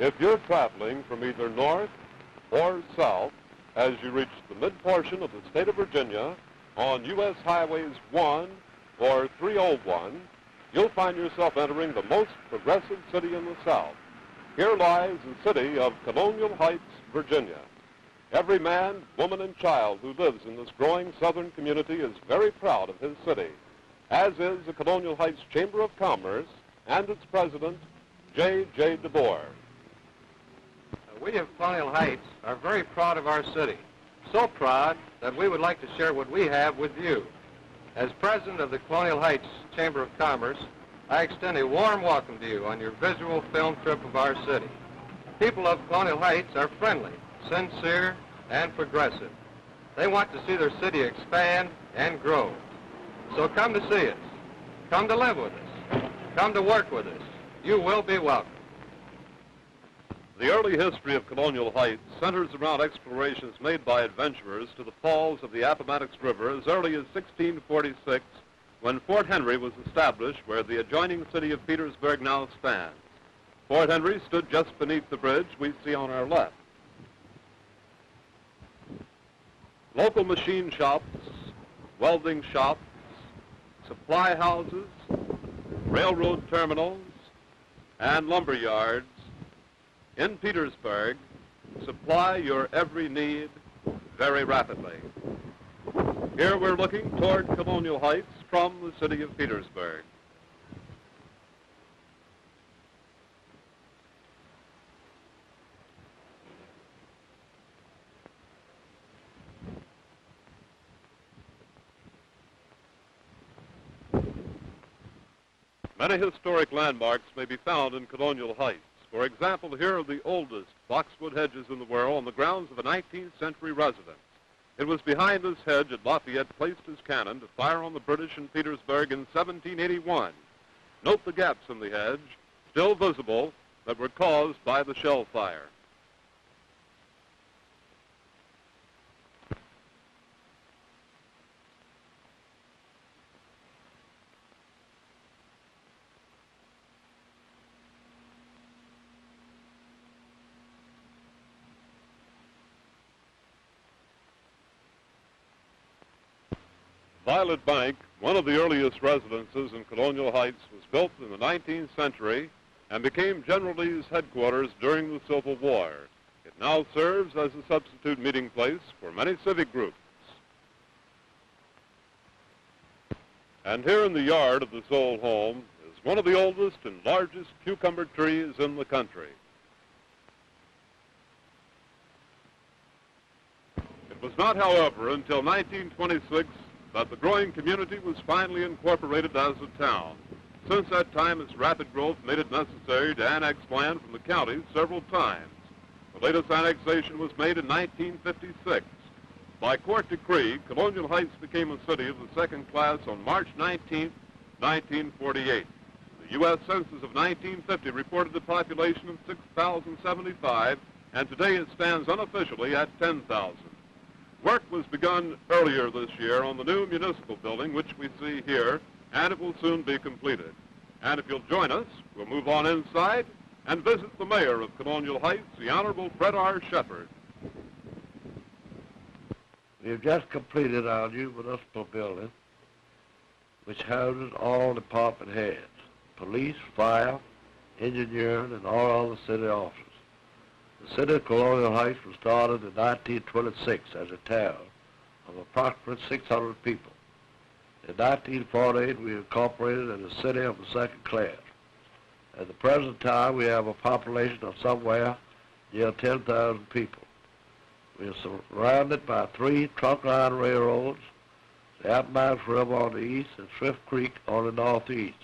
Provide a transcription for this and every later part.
If you're traveling from either north or south as you reach the mid-portion of the state of Virginia on U.S. Highways 1 or 301, you'll find yourself entering the most progressive city in the South. Here lies the city of Colonial Heights, Virginia. Every man, woman, and child who lives in this growing southern community is very proud of his city, as is the Colonial Heights Chamber of Commerce and its president, J.J. DeBoer. We of Colonial Heights are very proud of our city, so proud that we would like to share what we have with you. As president of the Colonial Heights Chamber of Commerce, I extend a warm welcome to you on your visual film trip of our city. People of Colonial Heights are friendly, sincere, and progressive. They want to see their city expand and grow. So come to see us. Come to live with us. Come to work with us. You will be welcome. The early history of Colonial Heights centers around explorations made by adventurers to the falls of the Appomattox River as early as 1646, when Fort Henry was established where the adjoining city of Petersburg now stands. Fort Henry stood just beneath the bridge we see on our left. Local machine shops, welding shops, supply houses, railroad terminals, and lumber yards in Petersburg supply your every need very rapidly. Here we're looking toward Colonial Heights from the city of Petersburg. Many historic landmarks may be found in Colonial Heights. For example, here are the oldest Boxwood Hedges in the world on the grounds of a 19th century residence. It was behind this hedge that Lafayette placed his cannon to fire on the British in Petersburg in 1781. Note the gaps in the hedge, still visible, that were caused by the shell fire. Violet Bank, one of the earliest residences in Colonial Heights, was built in the 19th century and became General Lee's headquarters during the Civil War. It now serves as a substitute meeting place for many civic groups. And here in the yard of this old home is one of the oldest and largest cucumber trees in the country. It was not, however, until 1926 that the growing community was finally incorporated as a town. Since that time, its rapid growth made it necessary to annex land from the counties several times. The latest annexation was made in 1956. By court decree, Colonial Heights became a city of the second class on March 19, 1948. The U.S. Census of 1950 reported a population of 6,075, and today it stands unofficially at 10,000. Work was begun earlier this year on the new municipal building, which we see here, and it will soon be completed. And if you'll join us, we'll move on inside and visit the mayor of Colonial Heights, the Honorable Fred R. Sheppard. We have just completed our new municipal building, which houses all department heads, police, fire, engineering, and all other city officers. The city of Colonial Heights was started in 1926 as a town of approximately 600 people. In 1948, we incorporated as a city of the second class. At the present time, we have a population of somewhere near 10,000 people. We are surrounded by 3 trunk line railroads, the Appomattox River on the east and Swift Creek on the northeast.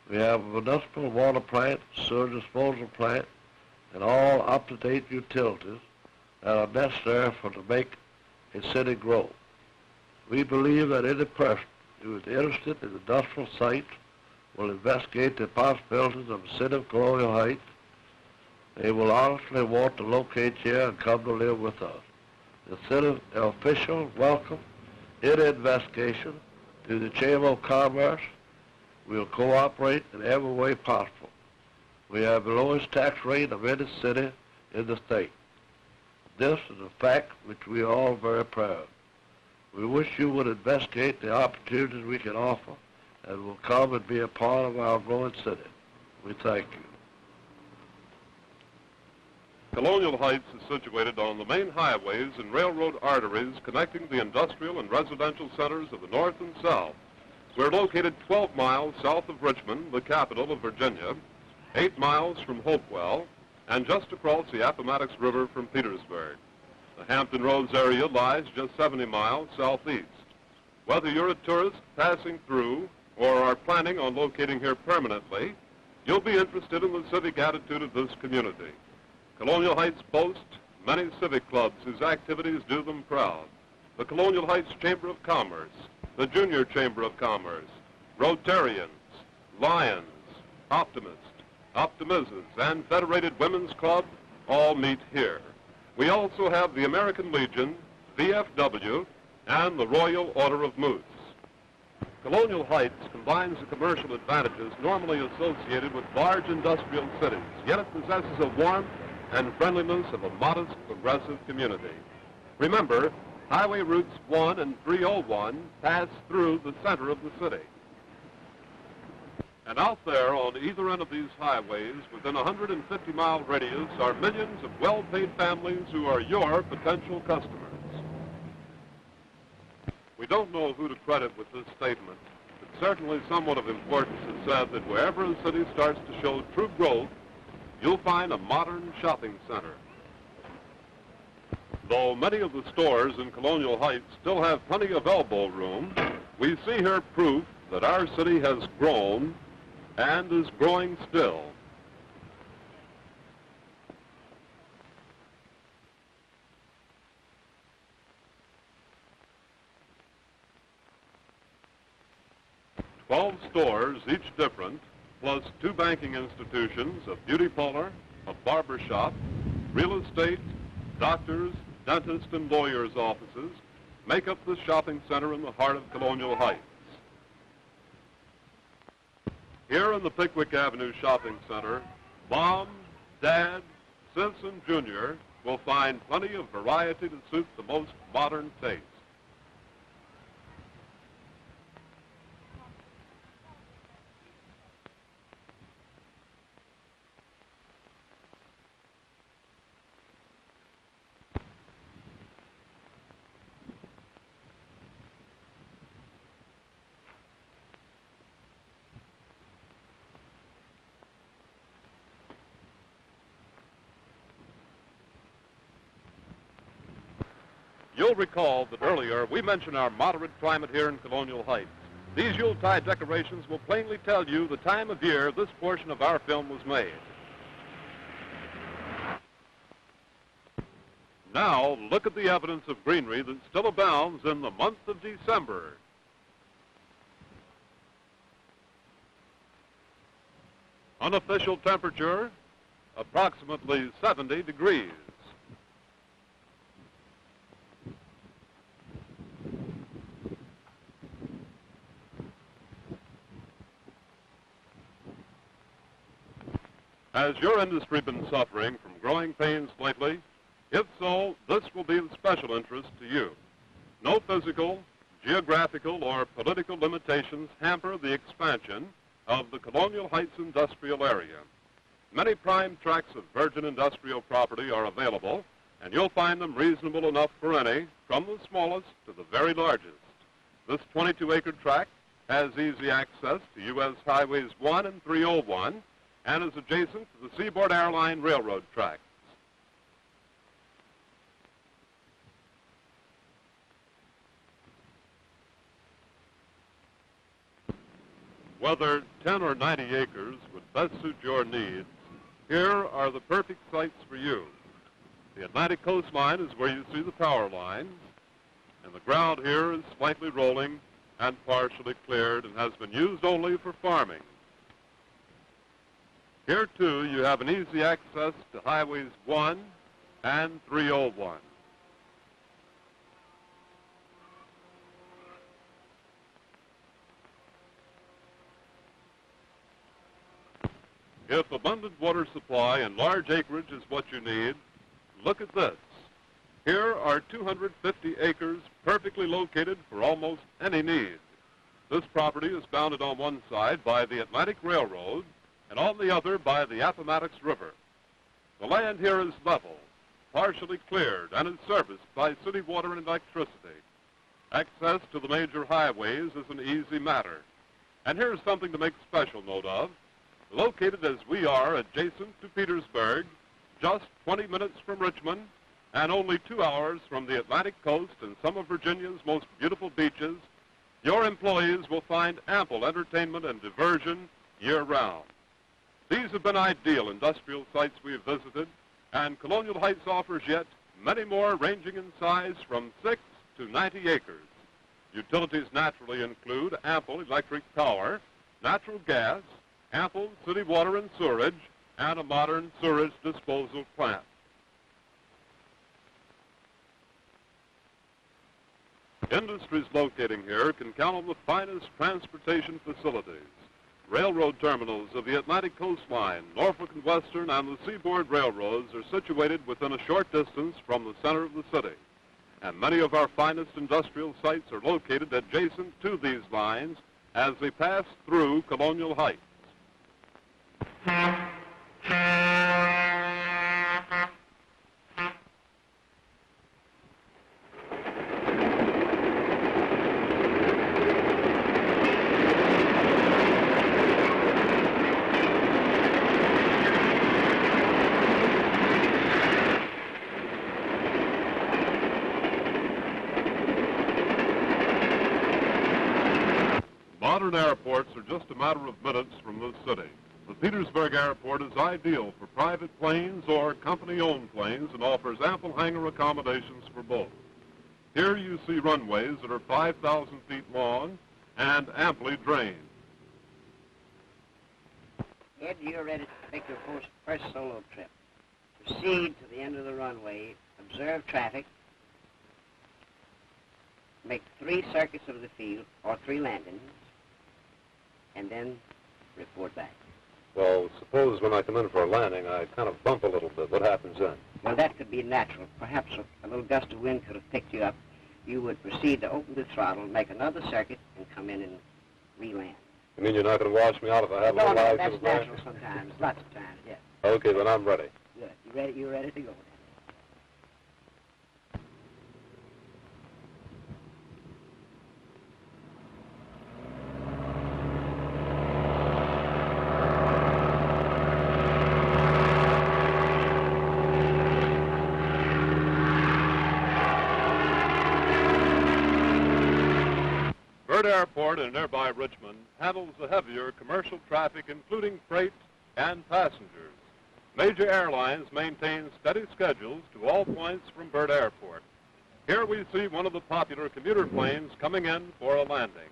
We have a municipal water plant, sewer disposal plant, and all up-to-date utilities that are necessary to make a city grow. We believe that any person who is interested in industrial sites will investigate the possibilities of the city of Colonial Heights. They will honestly want to locate here and come to live with us. The city officials welcome any investigation through the Chamber of Commerce. We'll cooperate in every way possible. We have the lowest tax rate of any city in the state. This is a fact which we are all very proud. We wish you would investigate the opportunities we can offer and will come and be a part of our growing city. We thank you. Colonial Heights is situated on the main highways and railroad arteries connecting the industrial and residential centers of the north and south. We're located 12 miles south of Richmond, the capital of Virginia, 8 miles from Hopewell, and just across the Appomattox River from Petersburg. The Hampton Roads area lies just 70 miles southeast. Whether you're a tourist passing through or are planning on locating here permanently, you'll be interested in the civic attitude of this community. Colonial Heights boasts many civic clubs whose activities do them proud. The Colonial Heights Chamber of Commerce, the Junior Chamber of Commerce, Rotarians, Lions, Optimists, Optimizers, and Federated Women's Club all meet here. We also have the American Legion, VFW, and the Royal Order of Moose. Colonial Heights combines the commercial advantages normally associated with large industrial cities, yet it possesses a warmth and friendliness of a modest, progressive community. Remember, Highway Routes 1 and 301 pass through the center of the city. And out there on either end of these highways, within a 150-mile radius, are millions of well-paid families who are your potential customers. We don't know who to credit with this statement, but certainly someone of importance has said that wherever a city starts to show true growth, you'll find a modern shopping center. Though many of the stores in Colonial Heights still have plenty of elbow room, we see here proof that our city has grown and is growing still. Stores, each different, plus 2 banking institutions, a beauty parlor, a barber shop, real estate, doctors, dentists, and lawyers' offices make up the shopping center in the heart of Colonial Heights. Here in the Pickwick Avenue Shopping Center, Mom, Dad, Sis, and Junior will find plenty of variety to suit the most modern taste. You'll recall that earlier we mentioned our moderate climate here in Colonial Heights. These Yuletide decorations will plainly tell you the time of year this portion of our film was made. Now, look at the evidence of greenery that still abounds in the month of December. Unofficial temperature, approximately 70 degrees. Has your industry been suffering from growing pains lately? If so, this will be of special interest to you. No physical, geographical, or political limitations hamper the expansion of the Colonial Heights industrial area. Many prime tracts of virgin industrial property are available, and you'll find them reasonable enough for any, from the smallest to the very largest. This 22-acre tract has easy access to U.S. Highways 1 and 301, and is adjacent to the Seaboard Airline Railroad tracks. Whether 10 or 90 acres would best suit your needs, here are the perfect sites for you. The Atlantic coastline is where you see the power lines, and the ground here is slightly rolling and partially cleared and has been used only for farming. Here, too, you have an easy access to Highways 1 and 301. If abundant water supply and large acreage is what you need, look at this. Here are 250 acres perfectly located for almost any need. This property is bounded on one side by the Atlantic Railroad and on the other by the Appomattox River. The land here is level, partially cleared, and is serviced by city water and electricity. Access to the major highways is an easy matter. And here's something to make special note of. Located as we are adjacent to Petersburg, just 20 minutes from Richmond, and only 2 hours from the Atlantic coast and some of Virginia's most beautiful beaches, your employees will find ample entertainment and diversion year-round. These have been ideal industrial sites we've visited, and Colonial Heights offers yet many more ranging in size from 6 to 90 acres. Utilities naturally include ample electric power, natural gas, ample city water and sewerage, and a modern sewage disposal plant. Industries locating here can count on the finest transportation facilities. Railroad terminals of the Atlantic coastline, Norfolk and Western, and the seaboard railroads are situated within a short distance from the center of the city. And many of our finest industrial sites are located adjacent to these lines as they pass through Colonial Heights. Modern airports are just a matter of minutes from this city. The Petersburg Airport is ideal for private planes or company-owned planes and offers ample hangar accommodations for both. Here you see runways that are 5,000 feet long and amply drained. Ed, you're ready to make your first solo trip. Proceed to the end of the runway, observe traffic, make 3 circuits of the field or 3 landings, and then report back. Well, suppose when I come in for a landing, I kind of bump a little bit. What happens then? Well, that could be natural. Perhaps a little gust of wind could have picked you up. You would proceed to open the throttle, make another circuit, and come in and re-land. You mean you're not going to wash me out if I have a No, little ice? that's natural sometimes, lots of times, yes. Okay, then I'm ready. Good. You're ready to go then. Byrd Airport in nearby Richmond handles the heavier commercial traffic, including freight and passengers. Major airlines maintain steady schedules to all points from Byrd Airport. Here we see one of the popular commuter planes coming in for a landing.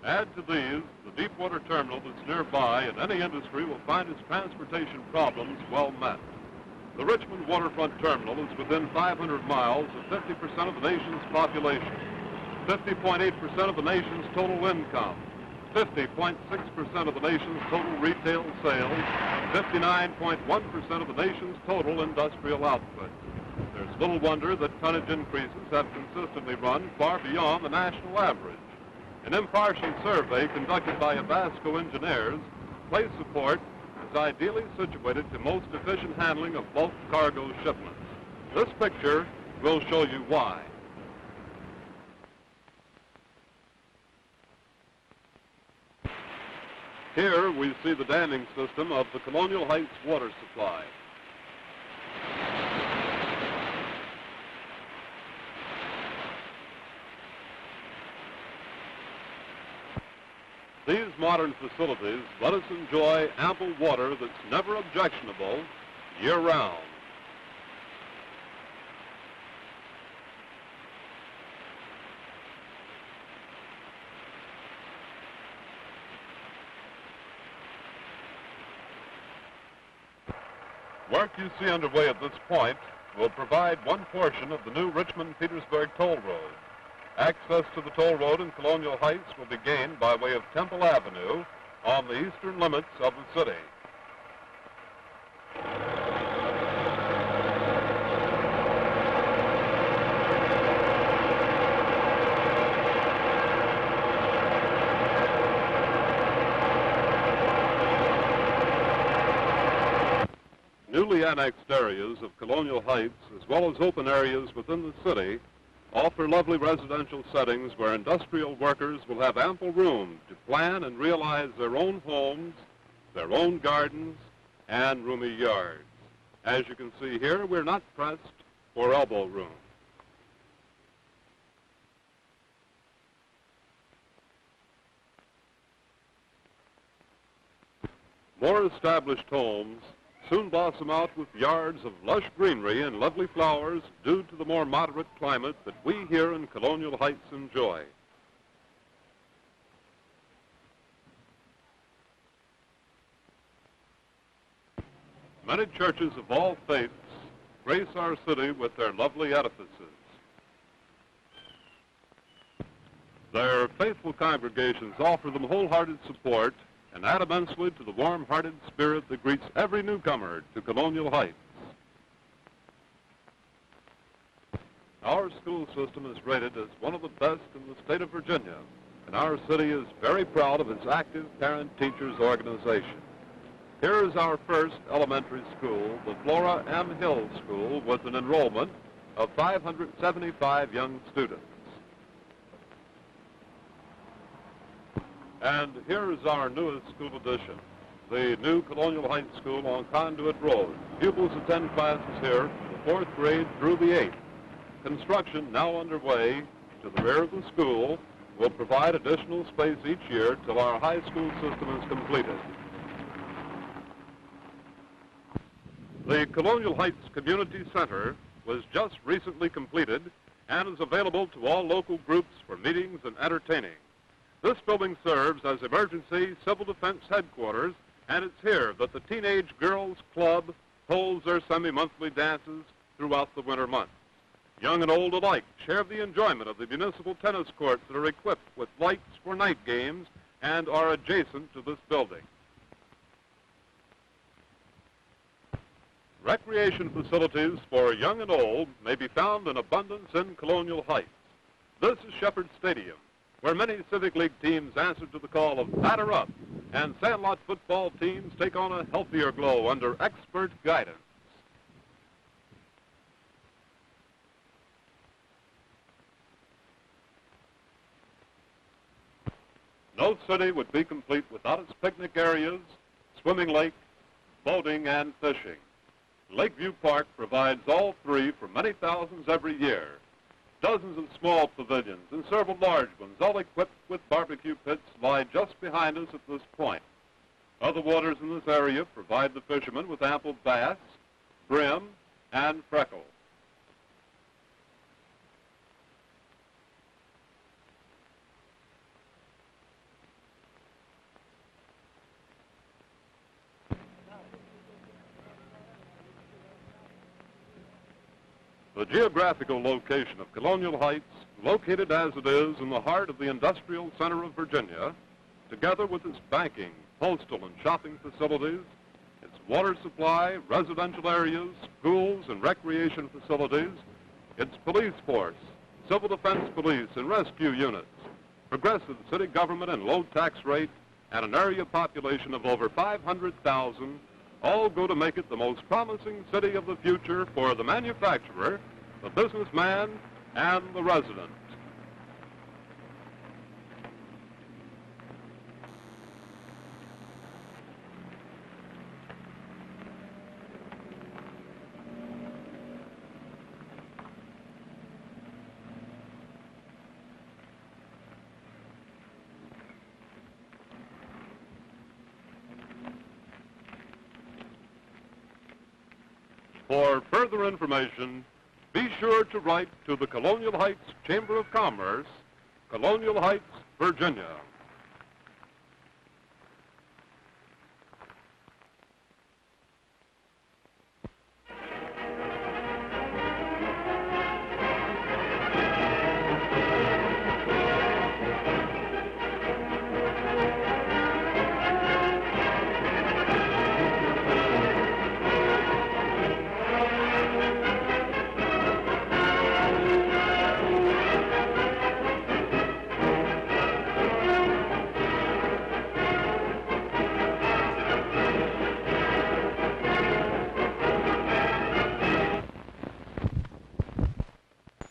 Add to these the deepwater terminal that's nearby, and any industry will find its transportation problems well met. The Richmond Waterfront terminal is within 500 miles of 50% of the nation's population, 50.8% of the nation's total income, 50.6% of the nation's total retail sales, 59.1% of the nation's total industrial output. There's little wonder that tonnage increases have consistently run far beyond the national average. An impartial survey conducted by Abasco engineers placed the port as ideally situated to most efficient handling of bulk cargo shipments. This picture will show you why. Here we see the damming system of the Colonial Heights water supply. These modern facilities let us enjoy ample water that's never objectionable year-round. Work you see underway at this point will provide one portion of the new Richmond-Petersburg toll road. Access to the toll road in Colonial Heights will be gained by way of Temple Avenue on the eastern limits of the city. Newly annexed areas of Colonial Heights, as well as open areas within the city, offer lovely residential settings where industrial workers will have ample room to plan and realize their own homes, their own gardens, and roomy yards. As you can see here, we're not pressed for elbow room. More established homes soon blossom out with yards of lush greenery and lovely flowers due to the more moderate climate that we here in Colonial Heights enjoy. Many churches of all faiths grace our city with their lovely edifices. Their faithful congregations offer them wholehearted support and add immensely to the warm-hearted spirit that greets every newcomer to Colonial Heights. Our school system is rated as one of the best in the state of Virginia, and our city is very proud of its active parent-teachers organization. Here is our first elementary school, the Flora M. Hill School, with an enrollment of 575 young students. And here is our newest school addition, the new Colonial Heights School on Conduit Road. Pupils attend classes here from the 4th grade through the 8th. Construction now underway to the rear of the school will provide additional space each year till our high school system is completed. The Colonial Heights Community Center was just recently completed and is available to all local groups for meetings and entertaining. This building serves as emergency civil defense headquarters, and it's here that the Teenage Girls Club holds their semi-monthly dances throughout the winter months. Young and old alike share the enjoyment of the municipal tennis courts that are equipped with lights for night games and are adjacent to this building. Recreation facilities for young and old may be found in abundance in Colonial Heights. This is Sheppard Stadium, where many Civic League teams answer to the call of batter up, and Sandlot football teams take on a healthier glow under expert guidance. No city would be complete without its picnic areas, swimming lake, boating, and fishing. Lakeview Park provides all three for many thousands every year. Dozens of small pavilions and several large ones, all equipped with barbecue pits, lie just behind us at this point. Other waters in this area provide the fishermen with ample bass, brim, and freckle. The geographical location of Colonial Heights, located as it is in the heart of the industrial center of Virginia, together with its banking, postal, and shopping facilities, its water supply, residential areas, schools, and recreation facilities, its police force, civil defense police and rescue units, progressive city government and low tax rate, and an area population of over 500,000, all go to make it the most promising city of the future for the manufacturer, the businessman, and the resident. For further information, be sure to write to the Colonial Heights Chamber of Commerce, Colonial Heights, Virginia.